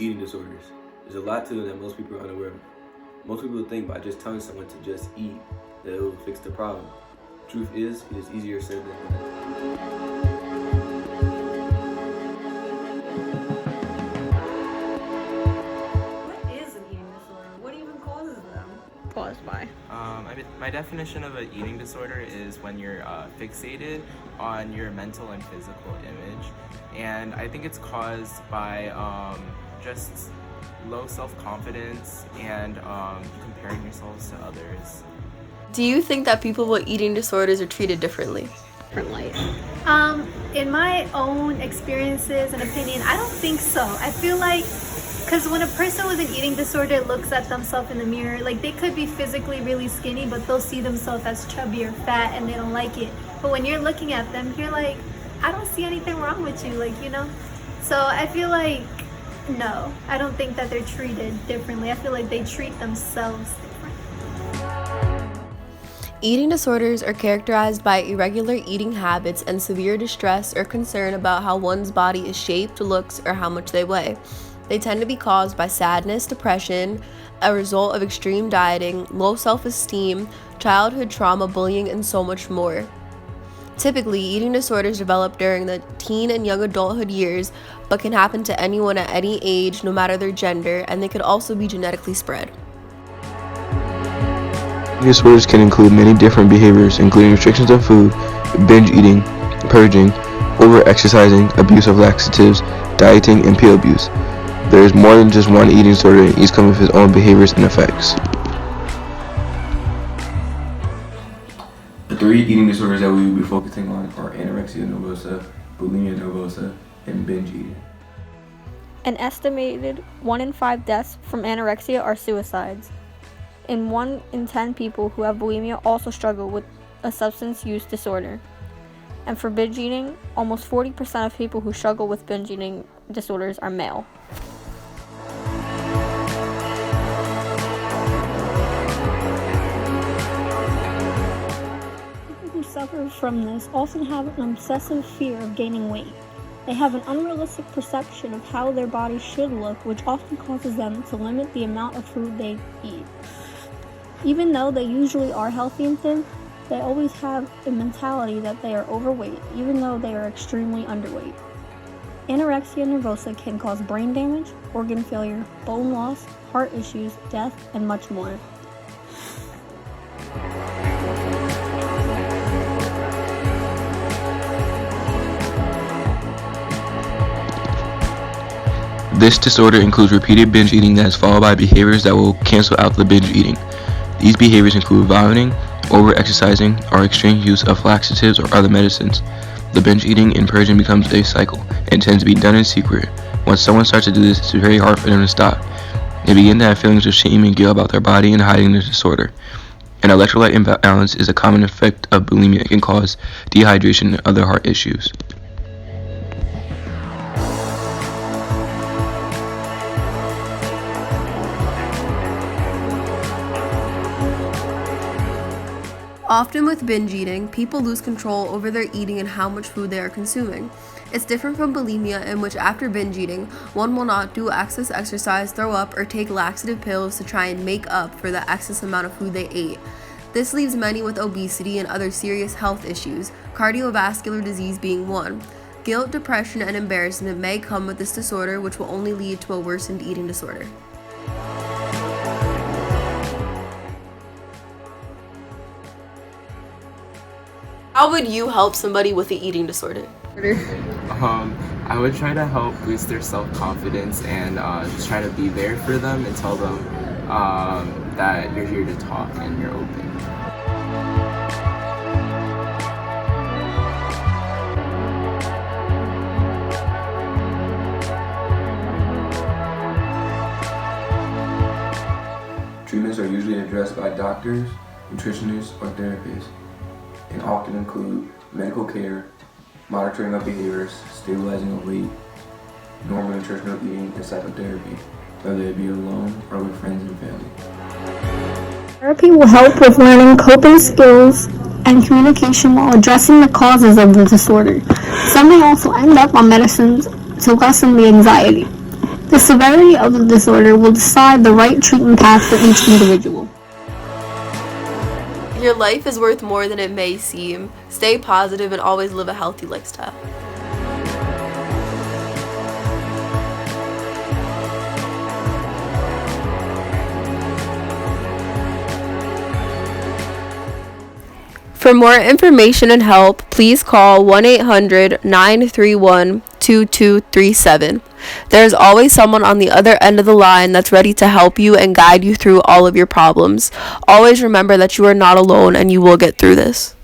eating disorders. There's a lot to them that most people are unaware of. Most people think by just telling someone to just eat that it will fix the problem. Truth is, it is easier said than done. Caused by. My definition of an eating disorder is when you're fixated on your mental and physical image, and I think it's caused by just low self-confidence and comparing yourselves to others. Do you think that people with eating disorders are treated differently? In my own experiences and opinion, I don't think so. I feel like, because when a person with an eating disorder looks at themselves in the mirror, like they could be physically really skinny, but they'll see themselves as chubby or fat and they don't like it. But when you're looking at them, you're like, I don't see anything wrong with you, like, you know? So I feel like, no, I don't think that they're treated differently. I feel like they treat themselves differently. Eating disorders are characterized by irregular eating habits and severe distress or concern about how one's body is shaped, looks, or how much they weigh. They tend to be caused by sadness, depression, a result of extreme dieting, low self-esteem, childhood trauma, bullying, and so much more. Typically, eating disorders develop during the teen and young adulthood years, but can happen to anyone at any age, no matter their gender, and they could also be genetically spread. Eating disorders can include many different behaviors, including restrictions of food, binge eating, purging, over-exercising, abuse of laxatives, dieting, and pill abuse. There is more than just one eating disorder, and each comes with its own behaviors and effects. The three eating disorders that we will be focusing on are anorexia nervosa, bulimia nervosa, and binge eating. An estimated 1 in 5 deaths from anorexia are suicides. And 1 in 10 people who have bulimia also struggle with a substance use disorder. And for binge eating, almost 40% of people who struggle with binge eating disorders are male. People who suffer from this often have an obsessive fear of gaining weight. They have an unrealistic perception of how their body should look, which often causes them to limit the amount of food they eat. Even though they usually are healthy and thin, they always have a mentality that they are overweight, even though they are extremely underweight. Anorexia nervosa can cause brain damage, organ failure, bone loss, heart issues, death, and much more. This disorder includes repeated binge eating that is followed by behaviors that will cancel out the binge eating. These behaviors include vomiting, over-exercising, or extreme use of laxatives or other medicines. The binge eating and purging becomes a cycle and tends to be done in secret. Once someone starts to do this, it's very hard for them to stop. They begin to have feelings of shame and guilt about their body and hiding their disorder. An electrolyte imbalance is a common effect of bulimia and can cause dehydration and other heart issues. Often with binge eating, people lose control over their eating and how much food they are consuming. It's different from bulimia, in which after binge eating, one will not do excess exercise, throw up, or take laxative pills to try and make up for the excess amount of food they ate. This leaves many with obesity and other serious health issues, cardiovascular disease being one. Guilt, depression, and embarrassment may come with this disorder, which will only lead to a worsened eating disorder. How would you help somebody with an eating disorder? I would try to help boost their self-confidence and just try to be there for them and tell them that you're here to talk and you're open. Treatments are usually addressed by doctors, nutritionists, or therapists, and often include medical care, monitoring of behaviors, stabilizing of weight, normal nutritional eating, and psychotherapy, whether it be alone or with friends and family. Therapy will help with learning coping skills and communication while addressing the causes of the disorder. Some may also end up on medicines to lessen the anxiety. The severity of the disorder will decide the right treatment path for each individual. Your life is worth more than it may seem. Stay positive and always live a healthy lifestyle. For more information and help, please call 1-800-931-2237. There's always someone on the other end of the line that's ready to help you and guide you through all of your problems. Always remember that you are not alone and you will get through this.